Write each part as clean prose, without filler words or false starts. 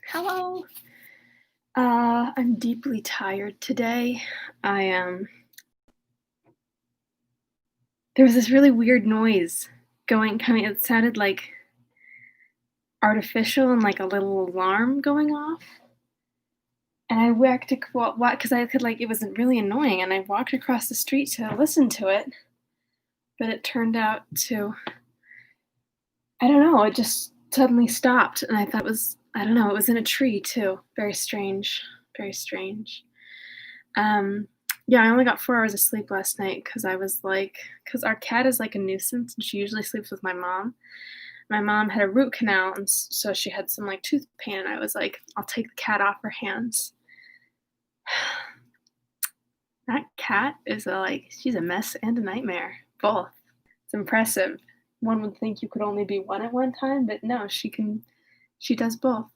Hello. I'm deeply tired today. I There was this really weird noise coming. It sounded like artificial and like a little alarm going off. And I walked because I could like it was really annoying, and I walked across the street to listen to it, but it turned out to I don't know. It just suddenly stopped, and I thought it was I don't know. It was in a tree too. Very strange. Very strange. Um, yeah, I only got 4 hours of sleep last night because our cat is like a nuisance and she usually sleeps with my mom. My mom had a root canal and so she had some like tooth pain and I was like, I'll take the cat off her hands. That cat is she's a mess and a nightmare. Both. It's impressive. One would think you could only be one at one time, but no, she does both.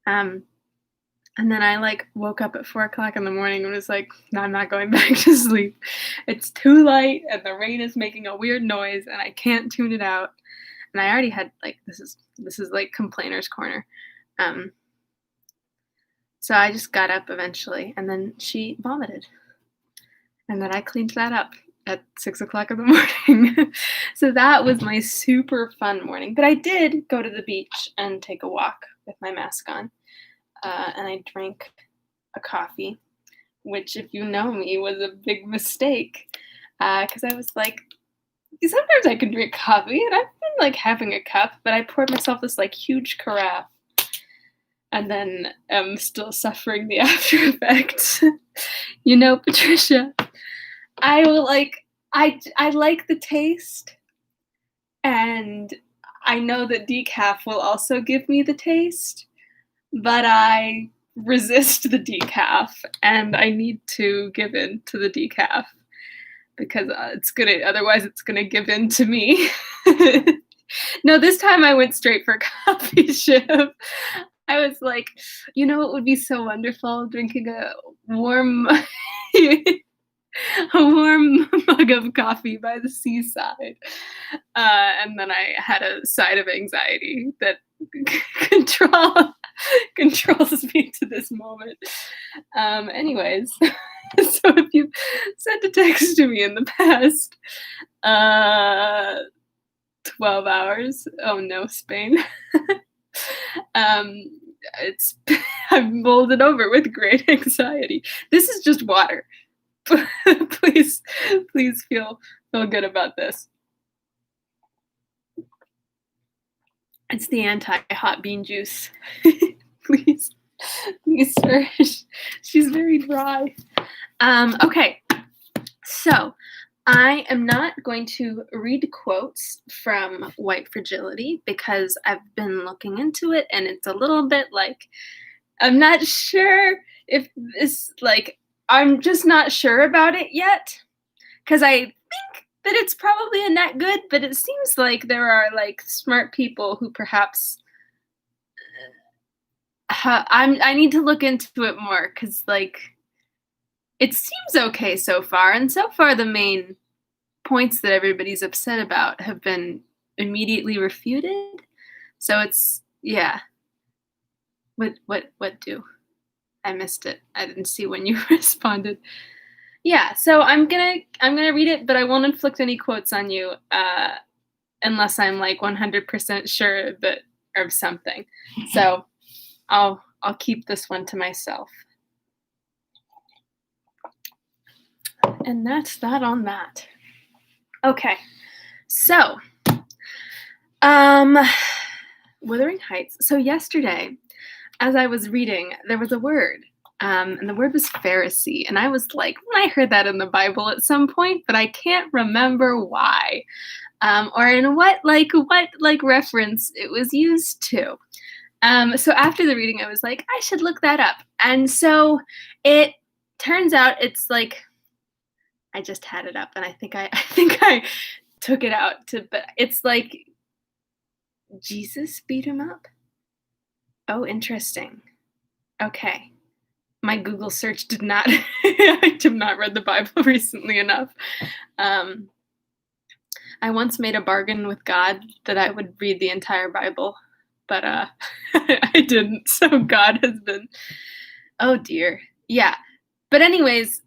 Um, And then I like woke up at 4 o'clock in the morning and was like, no, I'm not going back to sleep. It's too light and the rain is making a weird noise and I can't tune it out. And I already had like this is like complainer's corner. Um, so I just got up eventually and then she vomited. And then I cleaned that up at 6 o'clock in the morning. So that was my super fun morning. But I did go to the beach and take a walk with my mask on. And I drank a coffee, which, if you know me, was a big mistake. Because I was like, sometimes I can drink coffee, and I've been like having a cup, but I poured myself this like huge carafe, and then am still suffering the after effects. Patricia, I will I like the taste, and I know that decaf will also give me the taste. But I resist the decaf, and I need to give in to the decaf because otherwise it's gonna give in to me. No, this time I went straight for coffee chip. I was like, it would be so wonderful drinking a warm a warm mug of coffee by the seaside. And then I had a side of anxiety that controls me to this moment. Anyways, so if you sent a text to me in the past 12 hours, oh no, Spain. um, it's I'm molded over with great anxiety. This is just water. please, please feel good about this. It's the anti-hot bean juice. please, sir. She's very dry. Okay, so I am not going to read quotes from White Fragility because I've been looking into it and it's a little bit like I'm not sure if this I'm just not sure about it yet because I think that it's probably a net good, but it seems like there are like smart people who perhaps I need to look into it more because like it seems okay so far, and so far the main points that everybody's upset about have been immediately refuted. So it's yeah. What do? I missed it. I didn't see when you responded. Yeah, so I'm gonna read it, but I won't inflict any quotes on you unless I'm like 100% sure that of something. So I'll keep this one to myself. And that's that on that. Okay, so Wuthering Heights. So yesterday, as I was reading, there was a word. And the word was Pharisee. And I was like, I heard that in the Bible at some point, but I can't remember why. Or in what reference it was used to. So after the reading, I was like, I should look that up. And so it turns out it's like, I just had it up and I think I took it out but it's like Jesus beat him up. Oh, interesting. Okay. My Google search did not, I have not read the Bible recently enough. I once made a bargain with God that I would read the entire Bible but I didn't. So God has been, oh dear. Yeah. But anyways,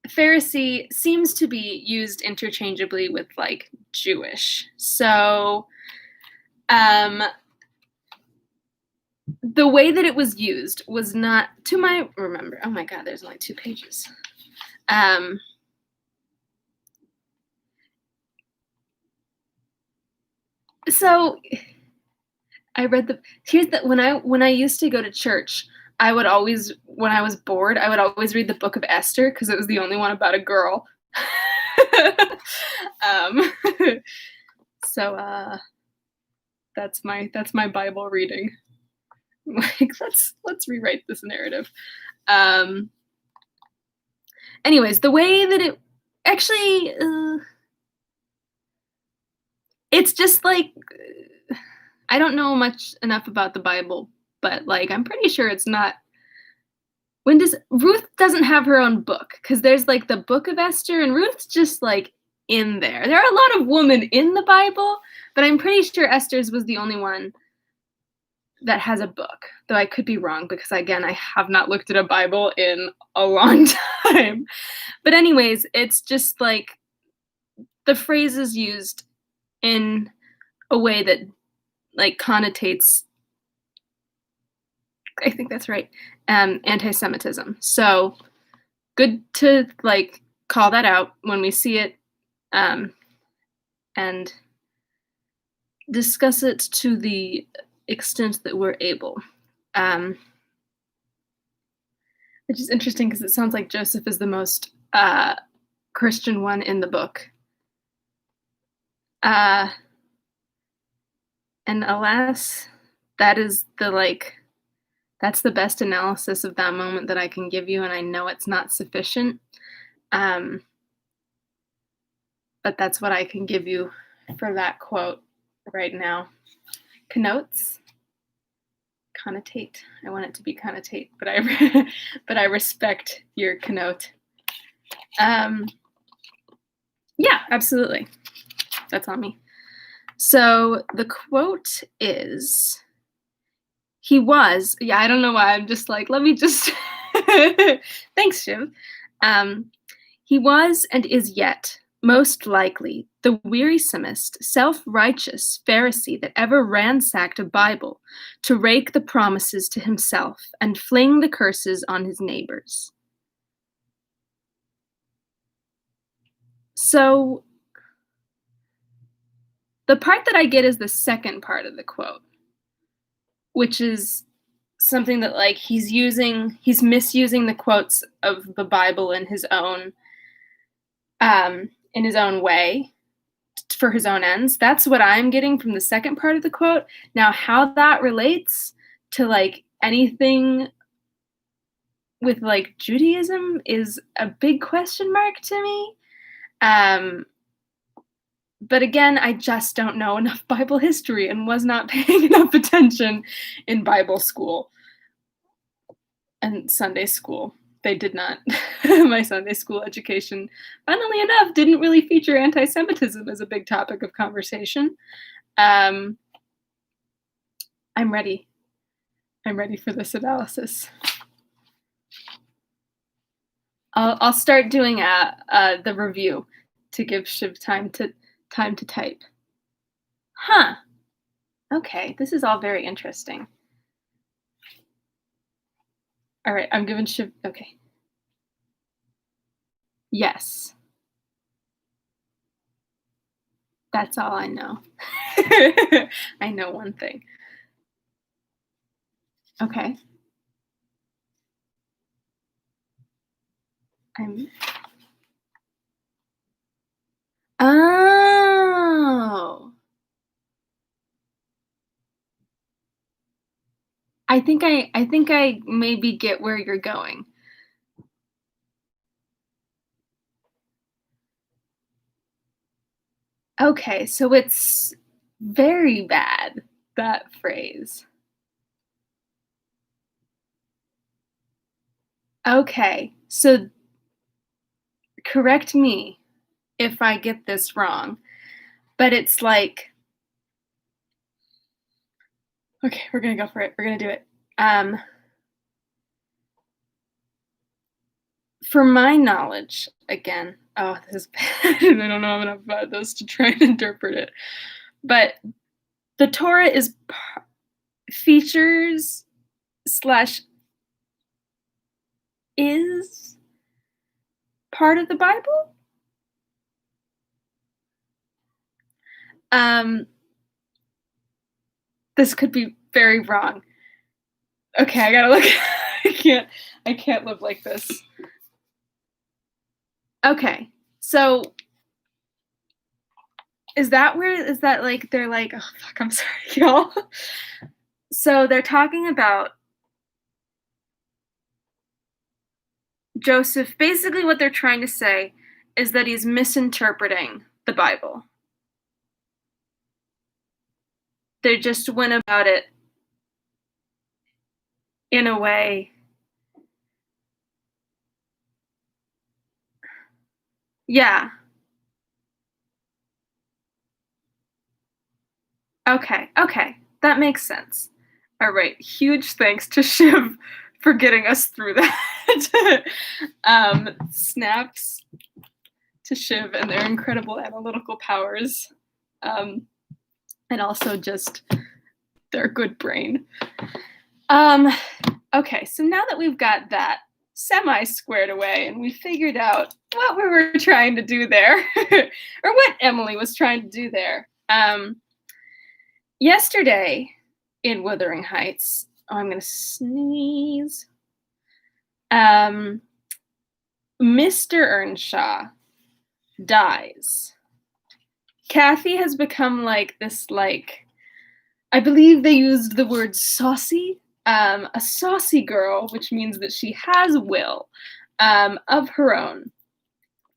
Pharisee seems to be used interchangeably with like Jewish. So the way that it was used was not to my remember. Oh my God, there's only 2 pages. So I read the here's the when I used to go to church, I would always when I was bored, I would always read the Book of Esther because it was the only one about a girl. um, so that's my Bible reading. Like let's rewrite this narrative. Um, anyways, the way that it actually it's just like I don't know much enough about the Bible, but like I'm pretty sure it's not when does Ruth doesn't have her own book because there's like the Book of Esther and Ruth's just like in there. There are a lot of women in the Bible, but I'm pretty sure Esther's was the only one that has a book. Though I could be wrong because again I have not looked at a Bible in a long time. But anyways, it's just like the phrase is used in a way that like connotates I think that's right. Anti-Semitism. So good to like call that out when we see it, and discuss it to the extent that we're able. Which is interesting because it sounds like Joseph is the most Christian one in the book. And alas, that is the like that's the best analysis of that moment that I can give you, and I know it's not sufficient. But that's what I can give you for that quote right now. Connotes? Connotate. I want it to be connotate, but I respect your connote. Yeah, absolutely. That's on me. So the quote is he was, yeah, I don't know why. I'm just like, let me just, thanks, Shiv. He was and is yet, most likely, the wearisomest, self-righteous Pharisee that ever ransacked a Bible to rake the promises to himself and fling the curses on his neighbors. So, the part that I get is the second part of the quote, which is something that like he's misusing the quotes of the Bible in his own way for his own ends. That's what I'm getting from the second part of the quote. Now, how that relates to like anything with like Judaism is a big question mark to me. But again, I just don't know enough Bible history and was not paying enough attention in Bible school and Sunday school. They did not. My Sunday school education, funnily enough, didn't really feature anti-Semitism as a big topic of conversation. I'm ready. I'm ready for this analysis. I'll start doing the review to give Shiv time to type. Huh. Okay, this is all very interesting. All right, I'm giving Shiv. Okay. Yes. That's all I know. I know one thing. Okay. Oh. I think I maybe get where you're going. Okay, so it's very bad, that phrase. Okay, so correct me if I get this wrong, but it's like Okay, we're gonna go for it. We're gonna do it. Um, for my knowledge, again, oh, this is bad. I don't know enough about this to try and interpret it. But the Torah is features slash is part of the Bible. Um, this could be very wrong. Okay, I gotta look. I can't live like this. Okay, so is that like they're like, oh fuck, I'm sorry, y'all. So they're talking about Joseph. Basically, what they're trying to say is that he's misinterpreting the Bible. They just went about it in a way. Yeah. Okay. That makes sense. All right. Huge thanks to Shiv for getting us through that. Snaps to Shiv and their incredible analytical powers. And also just their good brain. Okay, so now that we've got that semi-squared away and we figured out what we were trying to do there, or what Emily was trying to do there, yesterday in Wuthering Heights, I'm going to sneeze, Mr. Earnshaw dies. Kathy has become like this, like, I believe they used the word saucy, a saucy girl, which means that she has will of her own.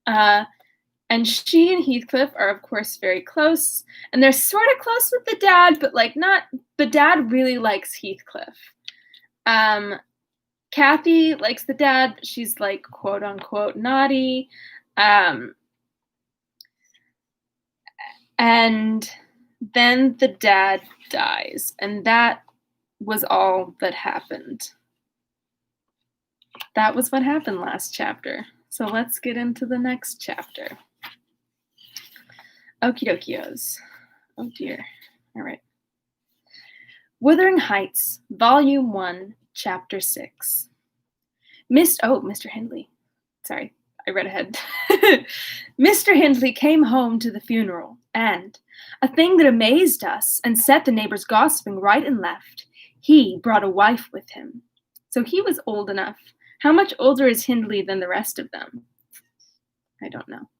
And she and Heathcliff are, of course, very close. And they're sort of close with the dad, but like not, the dad really likes Heathcliff. Kathy likes the dad, but she's like, quote unquote, naughty. And then the dad dies, and that was all that happened. That was what happened last chapter. So let's get into the next chapter. Okie dokios. Oh dear. All right. Wuthering Heights, Volume 1, Chapter 6. Mr. Hindley. Sorry, I read ahead. Mr. Hindley came home to the funeral, and, a thing that amazed us and set the neighbors gossiping right and left, he brought a wife with him. So he was old enough. How much older is Hindley than the rest of them? I don't know.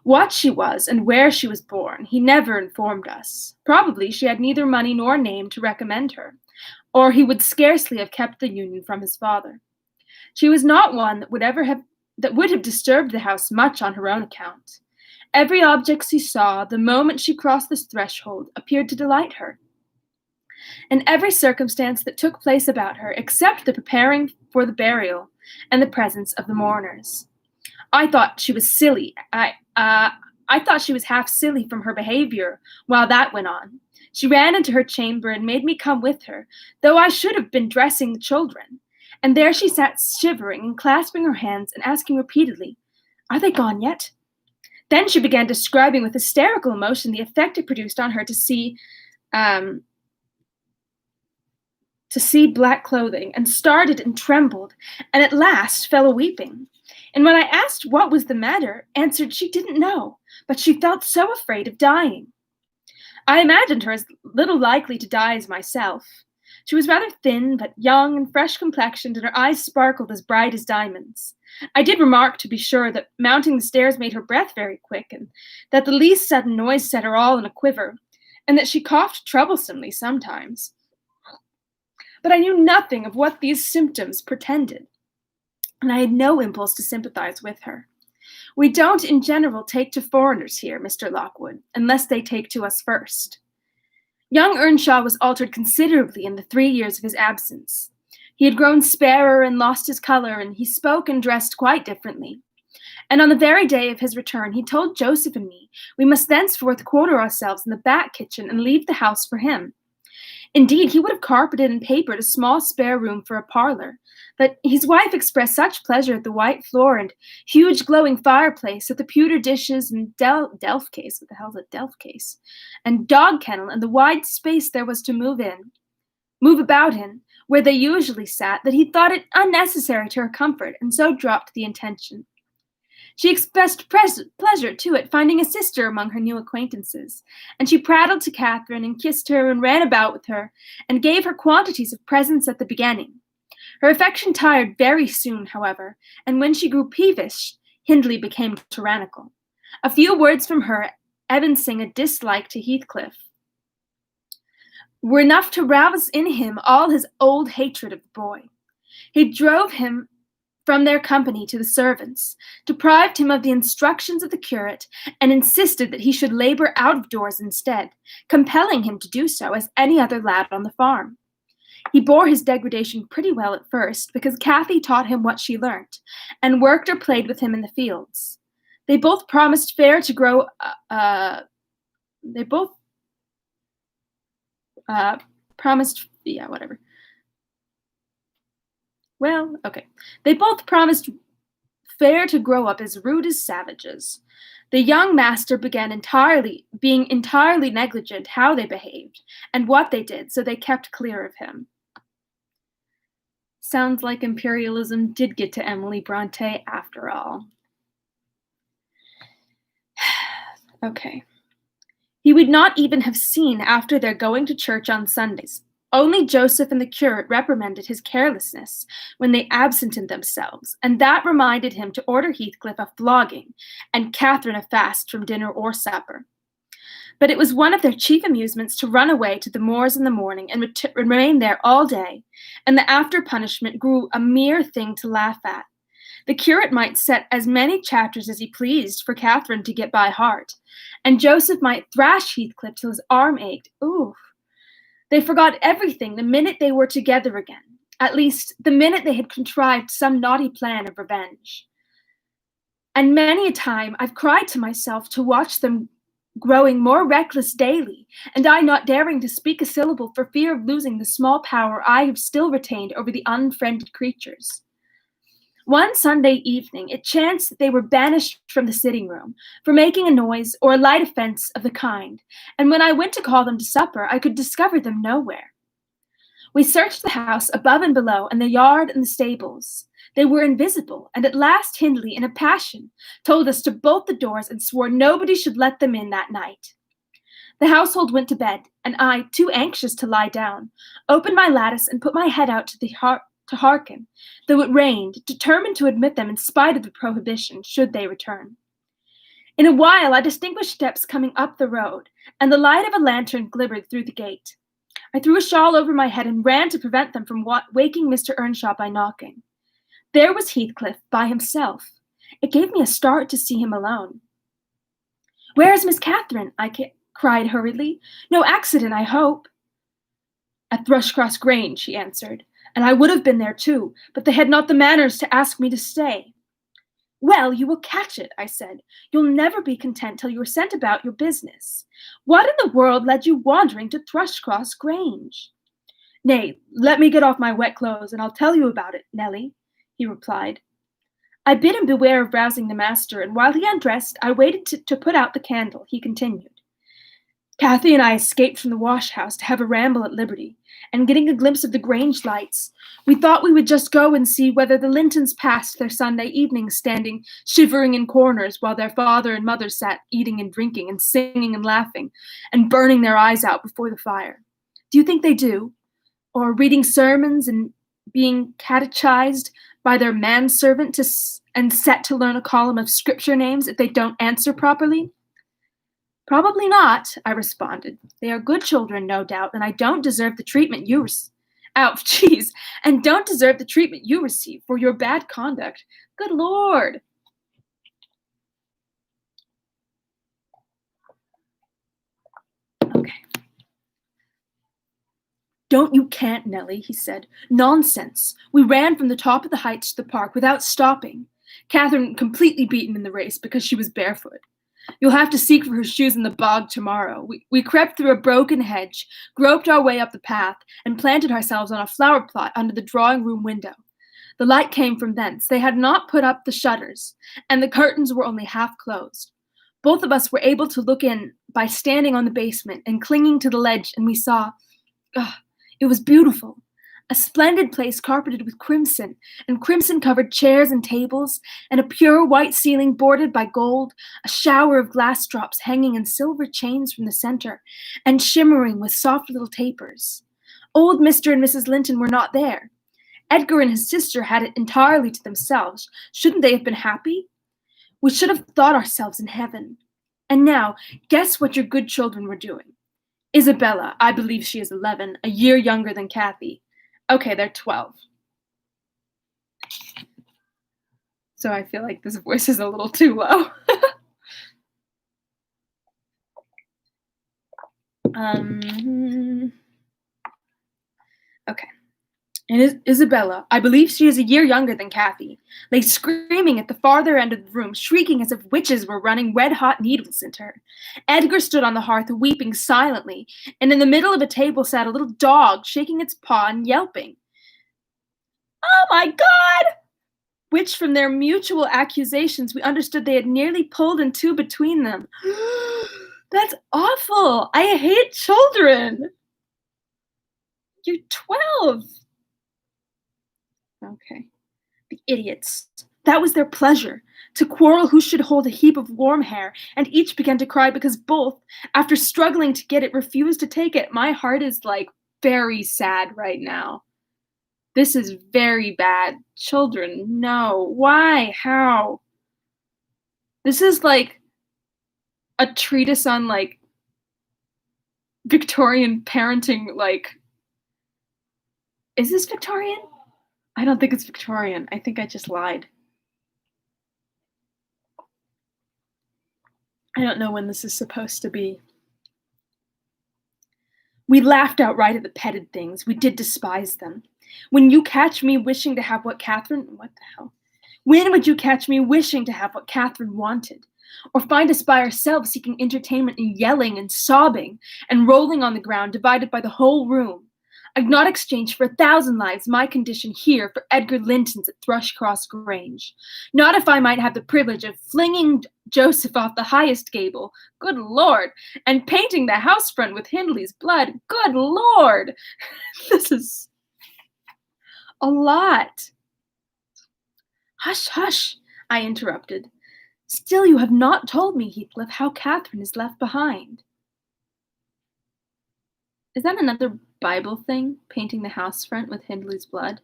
What she was and where she was born, he never informed us. Probably she had neither money nor name to recommend her, or he would scarcely have kept the union from his father. She was not one that would have disturbed the house much on her own account. Every object she saw, the moment she crossed this threshold, appeared to delight her. And every circumstance that took place about her, except the preparing for the burial and the presence of the mourners. I thought she was silly. I thought she was half silly from her behavior while that went on. She ran into her chamber and made me come with her, though I should have been dressing the children. And there she sat shivering and clasping her hands and asking repeatedly, "Are they gone yet?" Then she began describing with hysterical emotion the effect it produced on her to see black clothing, and started and trembled, and at last fell a-weeping. And when I asked what was the matter, answered she didn't know, but she felt so afraid of dying. I imagined her as little likely to die as myself. She was rather thin, but young and fresh-complexioned, and her eyes sparkled as bright as diamonds. I did remark, to be sure, that mounting the stairs made her breath very quick, and that the least sudden noise set her all in a quiver, and that she coughed troublesomely sometimes. But I knew nothing of what these symptoms portended, and I had no impulse to sympathize with her. We don't, in general, take to foreigners here, Mr. Lockwood, unless they take to us first. Young Earnshaw was altered considerably in the 3 years of his absence. He had grown sparer and lost his color, and he spoke and dressed quite differently. And on the very day of his return, he told Joseph and me we must thenceforth quarter ourselves in the back kitchen and leave the house for him. Indeed, he would have carpeted and papered a small spare room for a parlor, but his wife expressed such pleasure at the white floor and huge glowing fireplace, at the pewter dishes and delf case, what the hell's a delf case, and dog kennel, and the wide space there was to move about in, where they usually sat, that he thought it unnecessary to her comfort, and so dropped the intention. She expressed pleasure, too, at finding a sister among her new acquaintances, and she prattled to Catherine and kissed her and ran about with her and gave her quantities of presents at the beginning. Her affection tired very soon, however, and when she grew peevish, Hindley became tyrannical. A few words from her, evincing a dislike to Heathcliff, were enough to rouse in him all his old hatred of the boy. He drove him from their company to the servants, deprived him of the instructions of the curate, and insisted that he should labor out of doors instead, compelling him to do so as any other lad on the farm. He bore his degradation pretty well at first, because Cathy taught him what she learnt, and worked or played with him in the fields. They both promised fair to grow. They both promised. Yeah, whatever. Well, okay. They both promised fair to grow up as rude as savages. The young master began being entirely negligent how they behaved and what they did, so they kept clear of him. Sounds like imperialism did get to Emily Bronte after all. Okay. He would not even have seen after their going to church on Sundays. Only Joseph and the curate reprimanded his carelessness when they absented themselves, and that reminded him to order Heathcliff a flogging and Catherine a fast from dinner or supper. But it was one of their chief amusements to run away to the moors in the morning and remain there all day, and the after punishment grew a mere thing to laugh at. The curate might set as many chapters as he pleased for Catherine to get by heart, and Joseph might thrash Heathcliff till his arm ached. Ooh! They forgot everything the minute they were together again, at least the minute they had contrived some naughty plan of revenge. And many a time I've cried to myself to watch them growing more reckless daily, and I not daring to speak a syllable for fear of losing the small power I have still retained over the unfriended creatures. One Sunday evening, it chanced that they were banished from the sitting room for making a noise or a light offense of the kind, and when I went to call them to supper, I could discover them nowhere. We searched the house above and below, and the yard and the stables. They were invisible, and at last Hindley, in a passion, told us to bolt the doors and swore nobody should let them in that night. The household went to bed, and I, too anxious to lie down, opened my lattice and put my head out to hearken, though it rained, determined to admit them in spite of the prohibition, should they return. In a while I distinguished steps coming up the road, and the light of a lantern glimmered through the gate. I threw a shawl over my head and ran to prevent them from waking Mr. Earnshaw by knocking. There was Heathcliff, by himself. It gave me a start to see him alone. "Where is Miss Catherine?" I cried hurriedly. "No accident, I hope." "At Thrushcross Grange," she answered, "and I would have been there too, but they had not the manners to ask me to stay." "Well, you will catch it," I said. "You'll never be content till you are sent about your business. What in the world led you wandering to Thrushcross Grange?" "Nay, let me get off my wet clothes, and I'll tell you about it, Nelly," he replied. I bid him beware of rousing the master, and while he undressed, I waited to put out the candle. He continued. "Cathy and I escaped from the wash-house to have a ramble at liberty, and getting a glimpse of the Grange lights, we thought we would just go and see whether the Lintons passed their Sunday evenings standing shivering in corners while their father and mother sat eating and drinking and singing and laughing and burning their eyes out before the fire. Do you think they do? Or reading sermons and being catechized by their manservant and set to learn a column of scripture names if they don't answer properly?" "Probably not," I responded. "They are good children, no doubt, and I don't deserve the treatment you and don't deserve the treatment you receive for your bad conduct. Good Lord!" Okay. "Don't you can't, Nellie," he said. "Nonsense. We ran from the top of the heights to the park without stopping. Catherine completely beaten in the race because she was barefoot. You'll have to seek for her shoes in the bog tomorrow. We crept through a broken hedge, groped our way up the path, and planted ourselves on a flower plot under the drawing-room window. The light came from thence. They had not put up the shutters, and the curtains were only half closed. Both of us were able to look in by standing on the basement and clinging to the ledge, and we saw. It was beautiful. A splendid place carpeted with crimson, and crimson-covered chairs and tables, and a pure white ceiling bordered by gold, a shower of glass drops hanging in silver chains from the center, and shimmering with soft little tapers. Old Mr. and Mrs. Linton were not there. Edgar and his sister had it entirely to themselves. Shouldn't they have been happy? We should have thought ourselves in heaven. And now, guess what your good children were doing. Isabella, I believe she is 11, a year younger than Kathy. Okay, they're 12. So I feel like this voice is a little too low. Okay. And Isabella, I believe she is a year younger than Kathy, lay screaming at the farther end of the room, shrieking as if witches were running red-hot needles into her. Edgar stood on the hearth weeping silently, and in the middle of a table sat a little dog, shaking its paw and yelping. Oh my God! Which from their mutual accusations we understood they had nearly pulled in two between them. That's awful! I hate children! You're 12! Okay. The idiots. That was their pleasure, to quarrel who should hold a heap of warm hair, and each began to cry because both, after struggling to get it, refused to take it. My heart is, very sad right now. This is very bad. Children, no. Why? How? This is like a treatise on, Victorian parenting, Is this Victorian? I don't think it's Victorian. I think I just lied. I don't know when this is supposed to be. We laughed outright at the petted things. We did despise them. When you catch me wishing to have what Catherine... What the hell? When would you catch me wishing to have what Catherine wanted? Or find us by ourselves seeking entertainment and yelling and sobbing and rolling on the ground divided by the whole room? I'd not exchange for 1,000 lives my condition here for Edgar Linton's at Thrushcross Grange. Not if I might have the privilege of flinging Joseph off the highest gable, good Lord, and painting the house front with Hindley's blood, good Lord. This is a lot. Hush, hush, I interrupted. Still you have not told me, Heathcliff, how Catherine is left behind. Is that another Bible thing, painting the house front with Hindley's blood?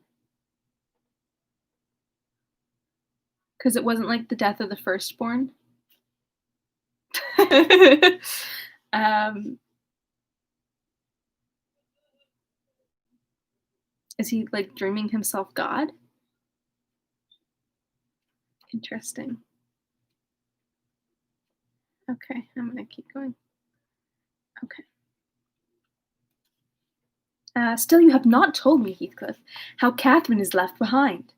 Because it wasn't like the death of the firstborn? Is he dreaming himself God? Interesting. Okay, I'm gonna keep going. Okay. Still you have not told me, Heathcliff, how Catherine is left behind.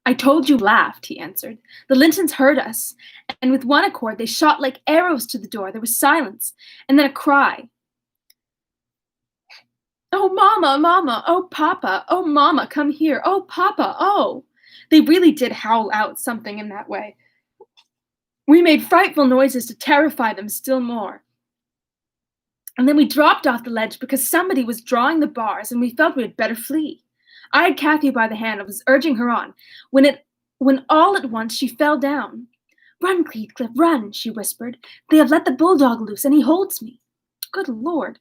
I told you laughed, he answered. The Lintons heard us, and with one accord they shot like arrows to the door. There was silence, and then a cry. Oh, Mama, Mama, oh, Papa, oh, Mama, come here, oh, Papa, oh. They really did howl out something in that way. We made frightful noises to terrify them still more. And then we dropped off the ledge because somebody was drawing the bars, and we felt we had better flee. I had Kathy by the hand and was urging her on, when all at once she fell down. Run, Heathcliff, run, she whispered. They have let the bulldog loose, and he holds me. Good Lord.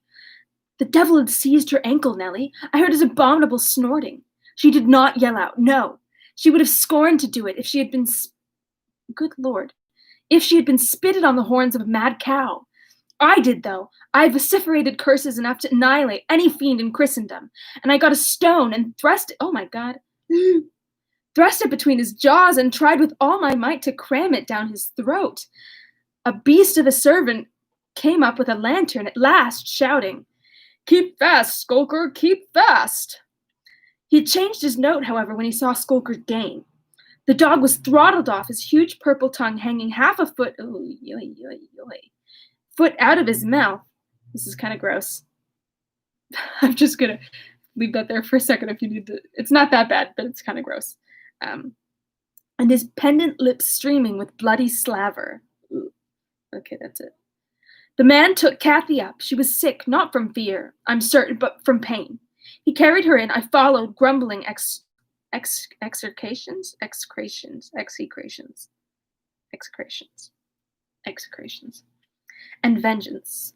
The devil had seized her ankle, Nellie. I heard his abominable snorting. She did not yell out, no. She would have scorned to do it if she had been... Good Lord. If she had been spitted on the horns of a mad cow. I did, though. I vociferated curses enough to annihilate any fiend in Christendom, and I got a stone and thrust it, oh my God, thrust it between his jaws and tried with all my might to cram it down his throat. A beast of a servant came up with a lantern at last, shouting, Keep fast, Skulker, keep fast. He changed his note, however, when he saw Skulker's game. The dog was throttled off, his huge purple tongue hanging half a foot foot out of his mouth. This is kind of gross. I'm just gonna leave that there for a second if you need to. It's not that bad, but it's kind of gross. And his pendant lips streaming with bloody slaver. Ooh. Okay, that's it. The man took Kathy up. She was sick, not from fear, I'm certain, but from pain. He carried her in. I followed, grumbling execrations, and vengeance.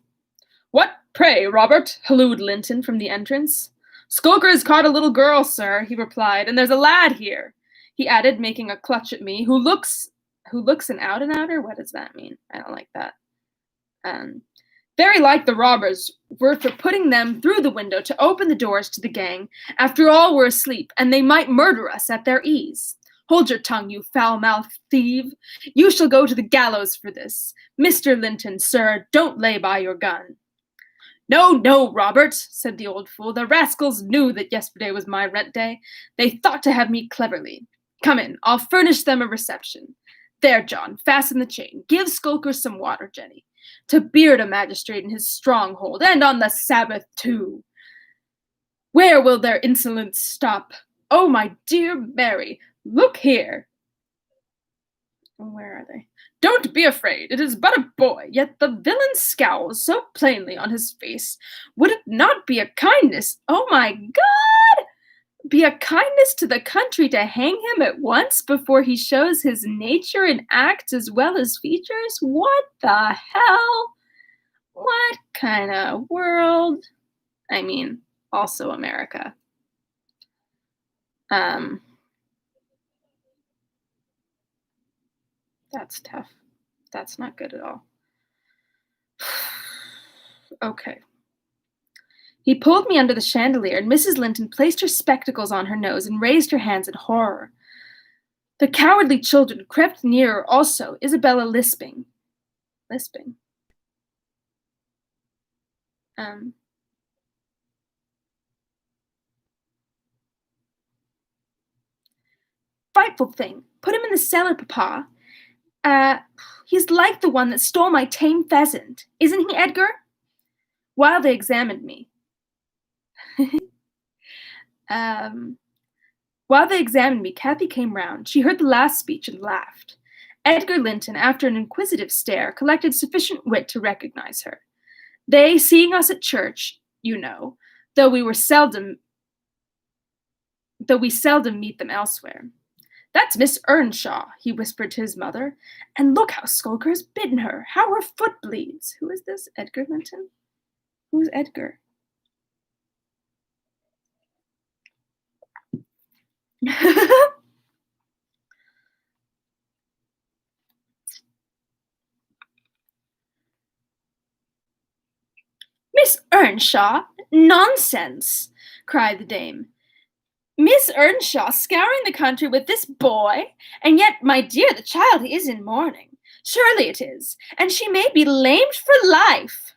What, pray, Robert? Hallooed Linton from the entrance. Skulker's caught a little girl, sir, he replied, and there's a lad here, he added, making a clutch at me, who looks an out-and-outer? What does that mean? I don't like that. Very like the robbers were for putting them through the window to open the doors to the gang. After all were asleep, and they might murder us at their ease. Hold your tongue, you foul-mouthed thief. You shall go to the gallows for this. Mr. Linton, sir, don't lay by your gun. No, no, Robert, said the old fool. The rascals knew that yesterday was my rent day. They thought to have me cleverly. Come in, I'll furnish them a reception. There, John, fasten the chain. Give Skulker some water, Jenny. To beard a magistrate in his stronghold, and on the Sabbath, too. Where will their insolence stop? Oh, my dear Mary, look here. Where are they? Don't be afraid, it is but a boy, yet the villain scowls so plainly on his face. Would it not be a kindness? Oh, my God! Be a kindness to the country to hang him at once before he shows his nature in acts as well as features? What the hell? What kind of world? I mean, also America. That's tough. That's not good at all. Okay. He pulled me under the chandelier, and Mrs. Linton placed her spectacles on her nose and raised her hands in horror. The cowardly children crept nearer also, Isabella lisping. Frightful thing. Put him in the cellar, Papa. He's like the one that stole my tame pheasant. Isn't he, Edgar? While they examined me, Kathy came round. She heard the last speech and laughed. Edgar Linton, after an inquisitive stare, collected sufficient wit to recognize her. They, seeing us at church, you know, though we seldom meet them elsewhere. That's Miss Earnshaw, he whispered to his mother. And look how Skulker has bitten her, how her foot bleeds. Who is this? Edgar Linton? Who's Edgar? Miss Earnshaw? Nonsense, cried the dame. Miss Earnshaw scouring the country with this boy? And yet, my dear, the child is in mourning. Surely it is, and she may be lamed for life.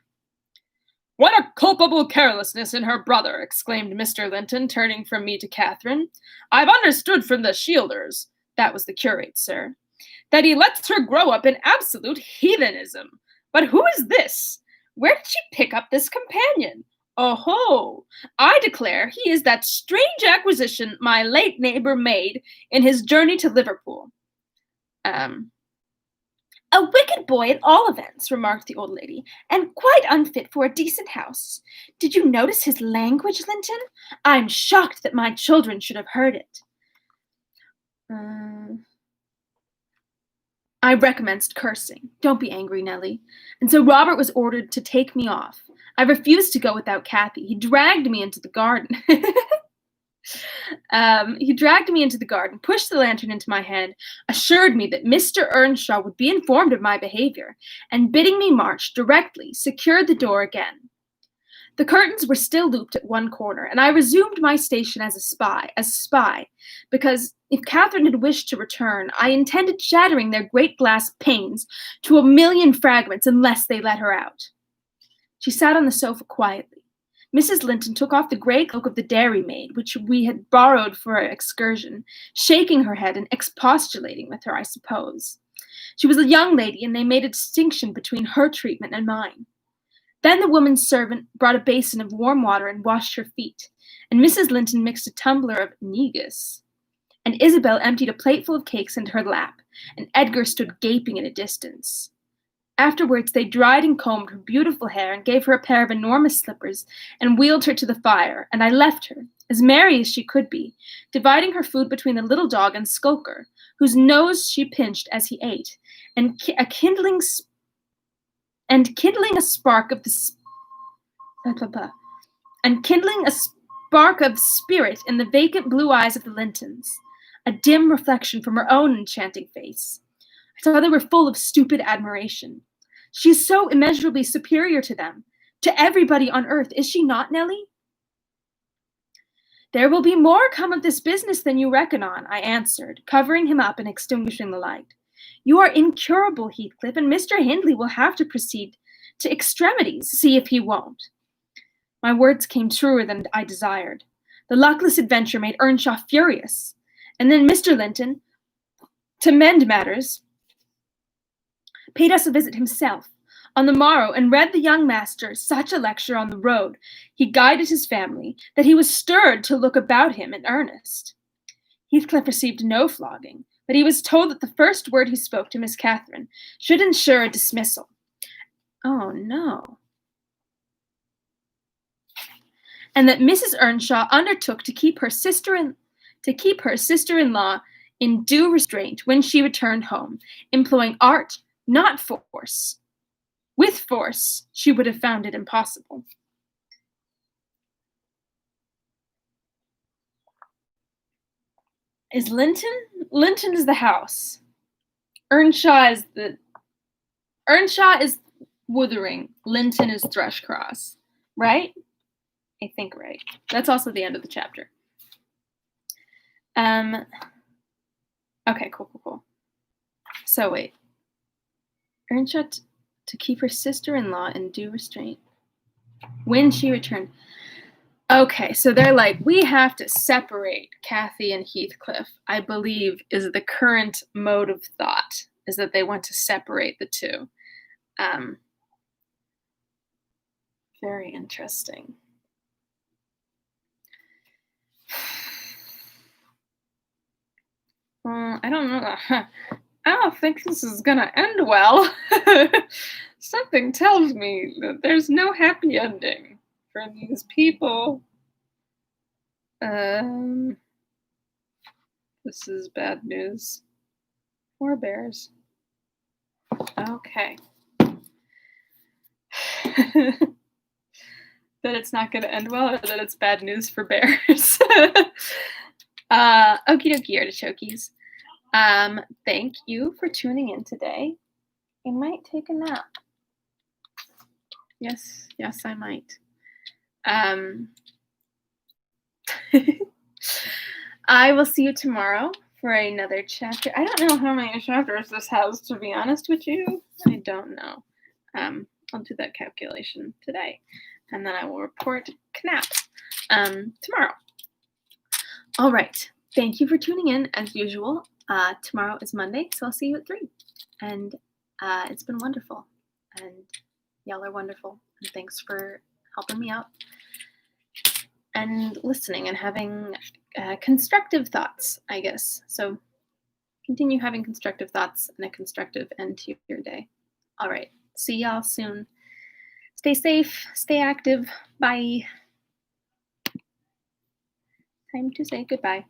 What a culpable carelessness in her brother, exclaimed Mr. Linton, turning from me to Catherine. I've understood from the Shielders, that was the curate, sir, that he lets her grow up in absolute heathenism. But who is this? Where did she pick up this companion? Oh-ho! I declare he is that strange acquisition my late neighbor made in his journey to Liverpool. A wicked boy at all events, remarked the old lady, and quite unfit for a decent house. Did you notice his language, Linton? I'm shocked that my children should have heard it. I recommenced cursing. Don't be angry, Nellie. And so Robert was ordered to take me off. I refused to go without Kathy. He dragged me into the garden. Pushed the lantern into my hand, assured me that Mr. Earnshaw would be informed of my behavior, and bidding me march directly, secured the door again. The curtains were still looped at one corner, and I resumed my station as a spy, because if Catherine had wished to return, I intended shattering their great glass panes to 1,000,000 fragments unless they let her out. She sat on the sofa quietly. Mrs. Linton took off the grey cloak of the dairymaid, which we had borrowed for our excursion, shaking her head and expostulating with her, I suppose. She was a young lady, and they made a distinction between her treatment and mine. Then the woman's servant brought a basin of warm water and washed her feet, and Mrs. Linton mixed a tumbler of negus, and Isabel emptied a plateful of cakes into her lap, and Edgar stood gaping at a distance. Afterwards, they dried and combed her beautiful hair and gave her a pair of enormous slippers and wheeled her to the fire, and I left her, as merry as she could be, dividing her food between the little dog and Skulker, whose nose she pinched as he ate, and kindling a spark of spirit in the vacant blue eyes of the Lintons, a dim reflection from her own enchanting face. I saw they were full of stupid admiration. She is so immeasurably superior to them, to everybody on earth, is she not, Nellie? There will be more come of this business than you reckon on, I answered, covering him up and extinguishing the light. You are incurable, Heathcliff, and Mr. Hindley will have to proceed to extremities, see if he won't. My words came truer than I desired. The luckless adventure made Earnshaw furious, and then Mr. Linton, to mend matters, paid us a visit himself on the morrow and read the young master such a lecture on the road he guided his family that he was stirred to look about him in earnest. Heathcliff received no flogging, but he was told that the first word he spoke to Miss Catherine should ensure a dismissal. Oh, no. And that Mrs. Earnshaw undertook to keep her sister-in-law in due restraint when she returned home, employing art, not force. With force, she would have found it impossible. Is Linton? Linton is the house. Earnshaw is Wuthering. Linton is Thrushcross. Right? I think right. That's also the end of the chapter. Okay, cool. So wait. Earnshaw to keep her sister-in-law in due restraint when she returned. Okay, so they're like, we have to separate Cathy and Heathcliff, I believe, is the current mode of thought, is that they want to separate the two. Very interesting. I don't know. I don't think this is gonna end well. Something tells me that there's no happy ending for these people. This is bad news. Poor bears. Okay. That it's not gonna end well, or that it's bad news for bears. Okie dokie, artichokes. Thank you for tuning in today. I might take a nap. Yes, I might. I will see you tomorrow for another chapter. I don't know how many chapters this has, to be honest with you. I don't know. I'll do that calculation today, and then I will report Knap tomorrow. All right. Thank you for tuning in, as usual. Tomorrow is Monday, so I'll see you at 3. And it's been wonderful. And y'all are wonderful. And thanks for helping me out and listening and having constructive thoughts, I guess. So continue having constructive thoughts and a constructive end to your day. All right. See y'all soon. Stay safe. Stay active. Bye. Time to say goodbye.